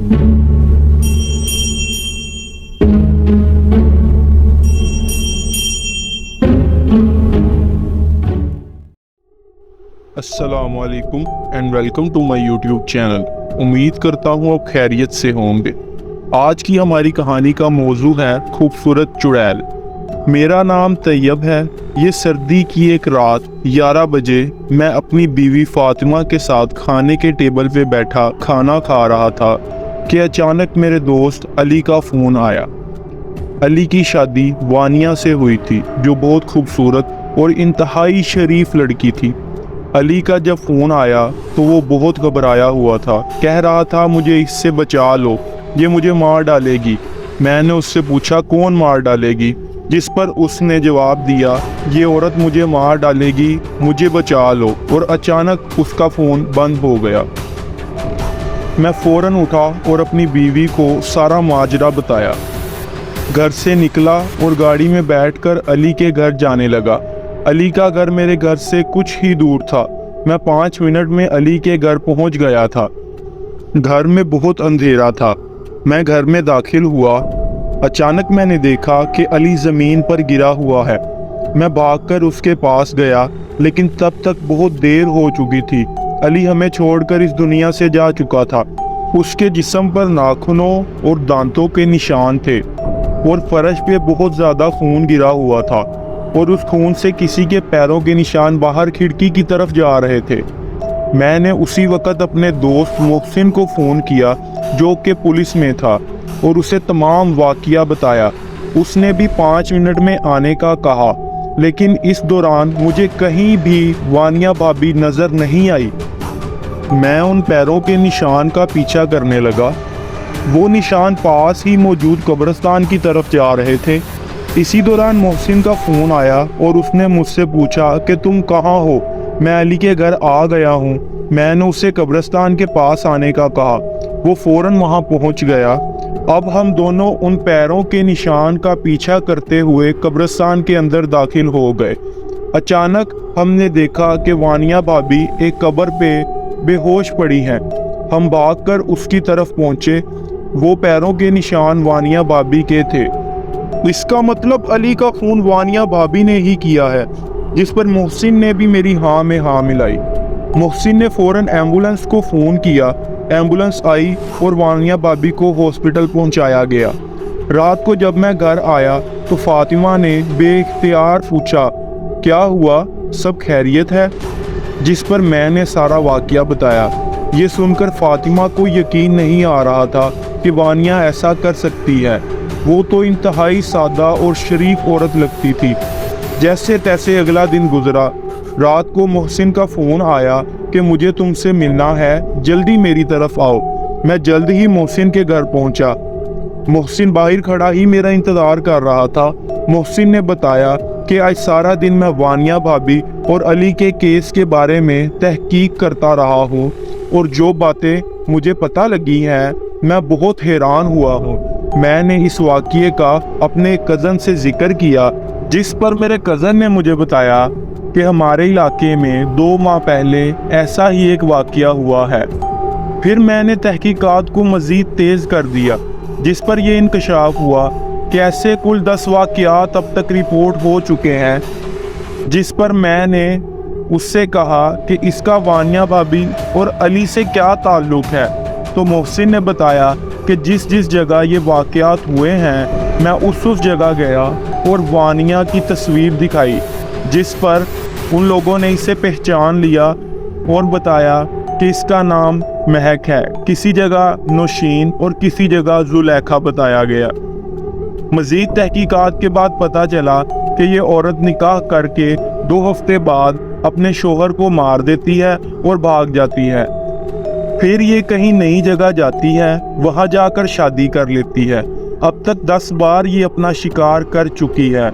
अस्सलाम वालेकुम and welcome to my YouTube channel. उम्मीद करता हूँ आप खैरियत से होंगे। आज की हमारी कहानी का मौजू है खूबसूरत चुड़ैल। मेरा नाम तैयब है। ये सर्दी की एक रात 11 बजे मैं अपनी बीवी फातिमा के साथ खाने के टेबल पे बैठा खाना खा रहा था कि अचानक मेरे दोस्त अली का फ़ोन आया। अली की शादी वानिया से हुई थी, जो बहुत खूबसूरत और इंतहाई शरीफ लड़की थी। अली का जब फ़ोन आया तो वो बहुत घबराया हुआ था। कह रहा था मुझे इससे बचा लो, ये मुझे मार डालेगी। मैंने उससे पूछा कौन मार डालेगी, जिस पर उसने जवाब दिया ये औरत मुझे मार डालेगी, मुझे बचा लो। और अचानक उसका फ़ोन बंद हो गया। मैं फ़ौरन उठा और अपनी बीवी को सारा माजरा बताया। घर से निकला और गाड़ी में बैठकर अली के घर जाने लगा। अली का घर मेरे घर से कुछ ही दूर था। मैं 5 मिनट में अली के घर पहुंच गया था। घर में बहुत अंधेरा था। मैं घर में दाखिल हुआ। अचानक मैंने देखा कि अली ज़मीन पर गिरा हुआ है। मैं भागकर उसके पास गया, लेकिन तब तक बहुत देर हो चुकी थी। अली हमें छोड़कर इस दुनिया से जा चुका था। उसके जिस्म पर नाखूनों और दांतों के निशान थे और फर्श पे बहुत ज़्यादा खून गिरा हुआ था और उस खून से किसी के पैरों के निशान बाहर खिड़की की तरफ जा रहे थे। मैंने उसी वक़्त अपने दोस्त मोहसिन को फ़ोन किया, जो कि पुलिस में था, और उसे तमाम वाक़या बताया। उसने भी 5 मिनट में आने का कहा, लेकिन इस दौरान मुझे कहीं भी वानिया भाभी नज़र नहीं आई। मैं उन पैरों के निशान का पीछा करने लगा। वो निशान पास ही मौजूद कब्रिस्तान की तरफ जा रहे थे। इसी दौरान मोहसिन का फ़ोन आया और उसने मुझसे पूछा कि तुम कहाँ हो। मैं अली के घर आ गया हूँ। मैंने उसे कब्रिस्तान के पास आने का कहा। वो फ़ौरन वहाँ पहुँच गया। अब हम दोनों उन पैरों के निशान का पीछा करते हुए कब्रिस्तान के अंदर दाखिल हो गए। अचानक हमने देखा कि वानिया भाभी एक कब्र पे बेहोश पड़ी हैं। हम भागकर उसकी तरफ पहुँचे। वो पैरों के निशान वानिया भाभी के थे। इसका मतलब अली का खून वानिया भाभी ने ही किया है, जिस पर मोहसिन ने भी मेरी हाँ में हाँ मिलाई। मोहसिन ने फ़ौरन एम्बुलेंस को फ़ोन किया। एम्बुलेंस आई और वानिया भाभी को हॉस्पिटल पहुंचाया गया। रात को जब मैं घर आया तो फातिमा ने बेइख्तियार पूछा क्या हुआ, सब खैरियत है, जिस पर मैंने सारा वाक़या बताया। ये सुनकर फातिमा को यकीन नहीं आ रहा था कि वानिया ऐसा कर सकती है। वो तो इंतहाई सादा और शरीफ औरत लगती थी। जैसे तैसे अगला दिन गुजरा। रात को मोहसिन का फ़ोन आया कि मुझे तुमसे मिलना है, जल्दी मेरी तरफ आओ। मैं जल्द ही मोहसिन के घर पहुंचा। मोहसिन बाहर खड़ा ही मेरा इंतज़ार कर रहा था। मोहसिन ने बताया कि आज सारा दिन मैं वानिया भाभी और अली के केस के बारे में तहकीक करता रहा हूँ, और जो बातें मुझे पता लगी हैं मैं बहुत हैरान हुआ हूँ। मैंने इस वाक़ये का अपने कज़न से ज़िक्र किया, जिस पर मेरे कज़न ने मुझे बताया कि हमारे इलाके में 2 माह पहले ऐसा ही एक वाक़या हुआ है। फिर मैंने तहकीकात को मज़ीद तेज़ कर दिया, जिस पर यह इंकशाफ हुआ कि ऐसे कुल 10 वाक़यात अब तक रिपोर्ट हो चुके हैं। जिस पर मैंने उससे कहा कि इसका वानिया भाभी और अली से क्या ताल्लुक़ है। तो मोहसिन ने बताया कि जिस जिस जगह ये वाक़यात हुए हैं मैं उस जगह गया और वानिया की तस्वीर दिखाई, जिस पर उन लोगों ने इसे पहचान लिया और बताया कि इसका नाम महक है। किसी जगह नौशीन और किसी जगह जुलेखा बताया गया। मज़ीद तहकीकात के बाद पता चला कि ये औरत निकाह करके 2 हफ्ते बाद अपने शोहर को मार देती है और भाग जाती है। फिर ये कहीं नई जगह जाती है, वहाँ जाकर शादी कर लेती है। अब तक 10 बार ये अपना शिकार कर चुकी है।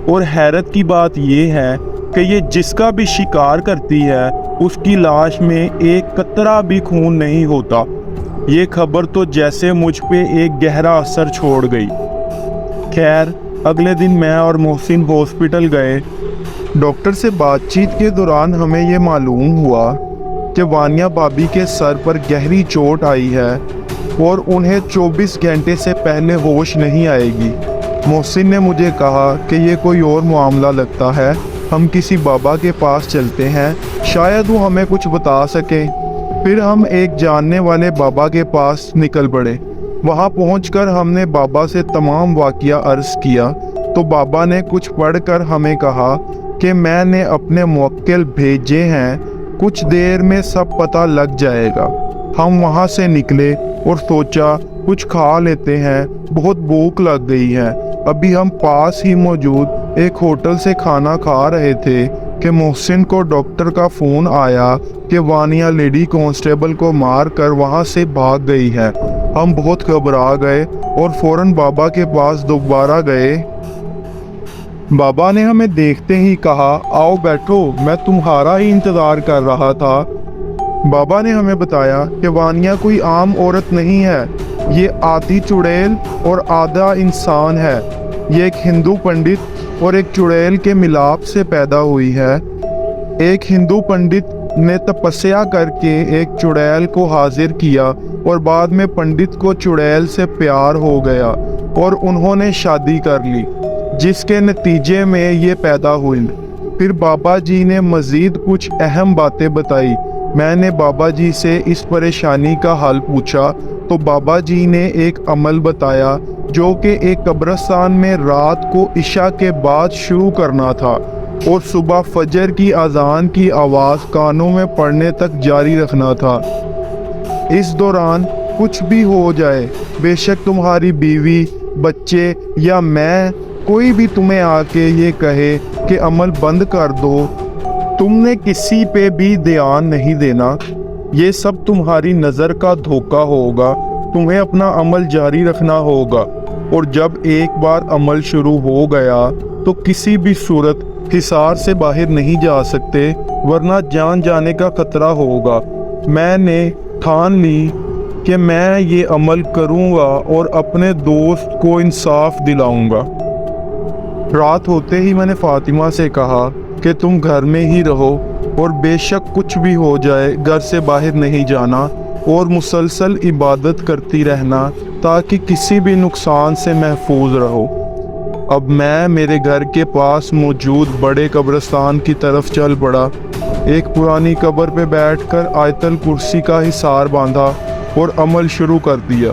और हैरत की बात ये है कि ये जिसका भी शिकार करती है उसकी लाश में एक कतरा भी खून नहीं होता। ये खबर तो जैसे मुझ पे एक गहरा असर छोड़ गई। खैर, अगले दिन मैं और मोहसिन हॉस्पिटल गए। डॉक्टर से बातचीत के दौरान हमें ये मालूम हुआ कि वानिया भाभी के सर पर गहरी चोट आई है और उन्हें 24 घंटे से पहले होश नहीं आएगी। मोहसिन ने मुझे कहा कि ये कोई और मामला लगता है, हम किसी बाबा के पास चलते हैं, शायद वो हमें कुछ बता सके। फिर हम एक जानने वाले बाबा के पास निकल पड़े। वहाँ पहुंचकर हमने बाबा से तमाम वाक़या अर्ज़ किया तो बाबा ने कुछ पढ़कर हमें कहा कि मैंने अपने मुवक्किल भेजे हैं, कुछ देर में सब पता लग जाएगा। हम वहाँ से निकले और सोचा कुछ खा लेते हैं, बहुत भूख लग गई है। अभी हम पास ही मौजूद एक होटल से खाना खा रहे थे कि मोहसिन को डॉक्टर का फ़ोन आया कि वानिया लेडी कांस्टेबल को मार कर वहाँ से भाग गई है। हम बहुत घबरा गए और फ़ौरन बाबा के पास दोबारा गए। बाबा ने हमें देखते ही कहा, आओ बैठो, मैं तुम्हारा ही इंतज़ार कर रहा था। बाबा ने हमें बताया कि वानिया कोई आम औरत नहीं है, ये आधी चुड़ैल और आधा इंसान है। ये एक हिंदू पंडित और एक चुड़ैल के मिलाप से पैदा हुई है। एक हिंदू पंडित ने तपस्या करके एक चुड़ैल को हाजिर किया और बाद में पंडित को चुड़ैल से प्यार हो गया और उन्होंने शादी कर ली, जिसके नतीजे में ये पैदा हुई। फिर बाबा जी ने मज़ीद कुछ अहम बातें बताई। मैंने बाबा जी से इस परेशानी का हल पूछा तो बाबा जी ने एक अमल बताया जो कि एक कब्रिस्तान में रात को इशा के बाद शुरू करना था और सुबह फजर की अजान की आवाज़ कानों में पड़ने तक जारी रखना था। इस दौरान कुछ भी हो जाए, बेशक तुम्हारी बीवी, बच्चे या मैं, कोई भी तुम्हें आके ये कहे कि अमल बंद कर दो, तुमने किसी पे भी ध्यान नहीं देना। ये सब तुम्हारी नज़र का धोखा होगा। तुम्हें अपना अमल जारी रखना होगा और जब एक बार अमल शुरू हो गया तो किसी भी सूरत हिसार से बाहर नहीं जा सकते, वरना जान जाने का खतरा होगा। मैंने ठान ली कि मैं ये अमल करूँगा और अपने दोस्त को इंसाफ दिलाऊँगा। रात होते ही मैंने फ़ातिमा से कहा कि तुम घर में ही रहो और बेशक कुछ भी हो जाए घर से बाहर नहीं जाना और मुसलसल इबादत करती रहना ताकि किसी भी नुकसान से महफूज रहो। अब मैं मेरे घर के पास मौजूद बड़े कब्रिस्तान की तरफ चल पड़ा। एक पुरानी कब्र पे बैठकर आयतल कुर्सी का हिसार बांधा और अमल शुरू कर दिया।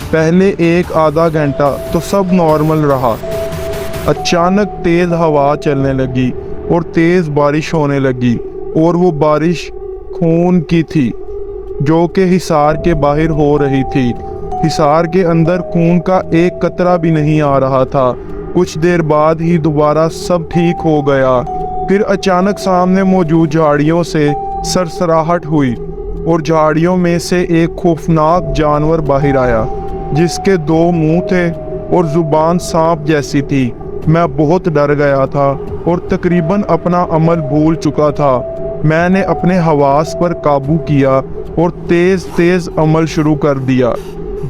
पहले एक आधा घंटा तो सब नॉर्मल रहा। अचानक तेज़ हवा चलने लगी और तेज़ बारिश होने लगी और वो बारिश खून की थी जो कि हिसार के बाहर हो रही थी। हिसार के अंदर खून का एक कतरा भी नहीं आ रहा था। कुछ देर बाद ही दोबारा सब ठीक हो गया। फिर अचानक सामने मौजूद झाड़ियों से सरसराहट हुई और झाड़ियों में से एक खौफनाक जानवर बाहर आया जिसके 2 मुंह थे और ज़ुबान सांप जैसी थी। मैं बहुत डर गया था और तकरीबन अपना अमल भूल चुका था। मैंने अपने हवास पर काबू किया और तेज़ तेज़ अमल शुरू कर दिया,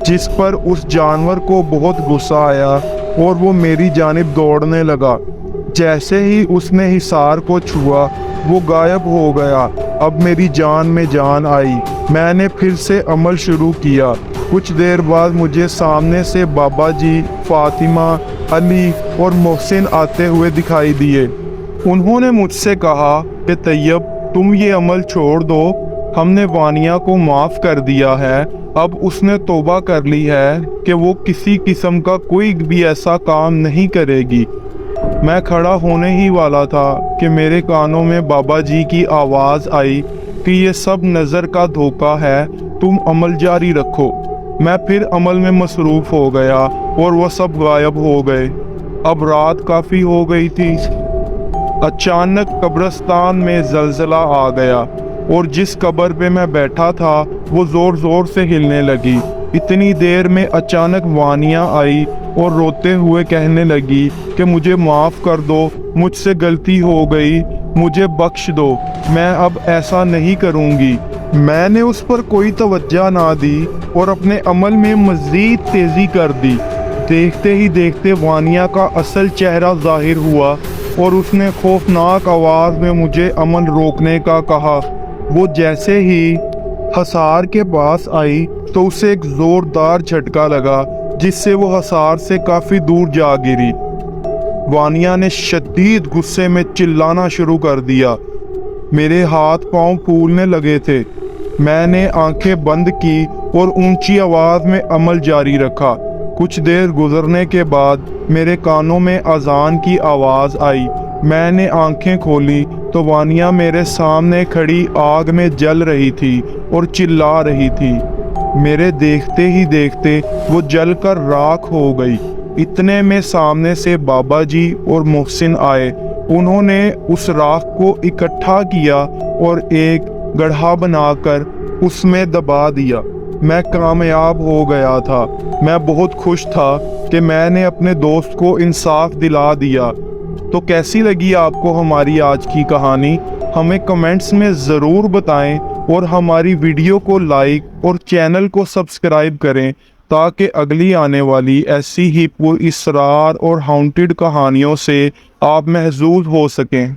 जिस पर उस जानवर को बहुत गुस्सा आया और वो मेरी जानिब दौड़ने लगा। जैसे ही उसने हिसार को छुआ वो गायब हो गया। अब मेरी जान में जान आई। मैंने फिर से अमल शुरू किया। कुछ देर बाद मुझे सामने से बाबा जी, फातिमा, अली और मोहसिन आते हुए दिखाई दिए। उन्होंने मुझसे कहा कि तैयब, तुम ये अमल छोड़ दो, हमने वानिया को माफ़ कर दिया है। अब उसने तौबा कर ली है कि वो किसी किस्म का कोई भी ऐसा काम नहीं करेगी। मैं खड़ा होने ही वाला था कि मेरे कानों में बाबा जी की आवाज़ आई कि ये सब नज़र का धोखा है, तुम अमल जारी रखो। मैं फिर अमल में मसरूफ़ हो गया और वह सब गायब हो गए। अब रात काफ़ी हो गई थी। अचानक कब्रिस्तान में ज़लज़ला आ गया और जिस कब्र पे मैं बैठा था वो ज़ोर ज़ोर से हिलने लगी। इतनी देर में अचानक वानिया आई और रोते हुए कहने लगी कि मुझे माफ़ कर दो, मुझसे गलती हो गई, मुझे बख्श दो, मैं अब ऐसा नहीं करूँगी। मैंने उस पर कोई तवज्जो ना दी और अपने अमल में मज़ीद तेज़ी कर दी। देखते ही देखते वानिया का असल चेहरा ज़ाहिर हुआ और उसने खौफनाक आवाज़ में मुझे अमल रोकने का कहा। वो जैसे ही हिसार के पास आई तो उसे एक जोरदार झटका लगा जिससे वो हसार से काफी दूर जा गिरी। वानिया ने शदीद गुस्से में चिल्लाना शुरू कर दिया। मेरे हाथ पांव फूलने लगे थे। मैंने आंखें बंद की और ऊंची आवाज में अमल जारी रखा। कुछ देर गुजरने के बाद मेरे कानों में अजान की आवाज आई। मैंने आंखें खोली तो वानिया मेरे सामने खड़ी आग में जल रही थी और चिल्ला रही थी। मेरे देखते ही देखते वो जलकर राख हो गई। इतने में सामने से बाबा जी और मोहसिन आए। उन्होंने उस राख को इकट्ठा किया और एक गड्ढा बनाकर उसमें दबा दिया। मैं कामयाब हो गया था। मैं बहुत खुश था कि मैंने अपने दोस्त को इंसाफ दिला दिया। तो कैसी लगी आपको हमारी आज की कहानी? हमें कमेंट्स में ज़रूर बताएं और हमारी वीडियो को लाइक और चैनल को सब्सक्राइब करें ताकि अगली आने वाली ऐसी ही पुरअसरार और हॉन्टेड कहानियों से आप महफूज हो सकें।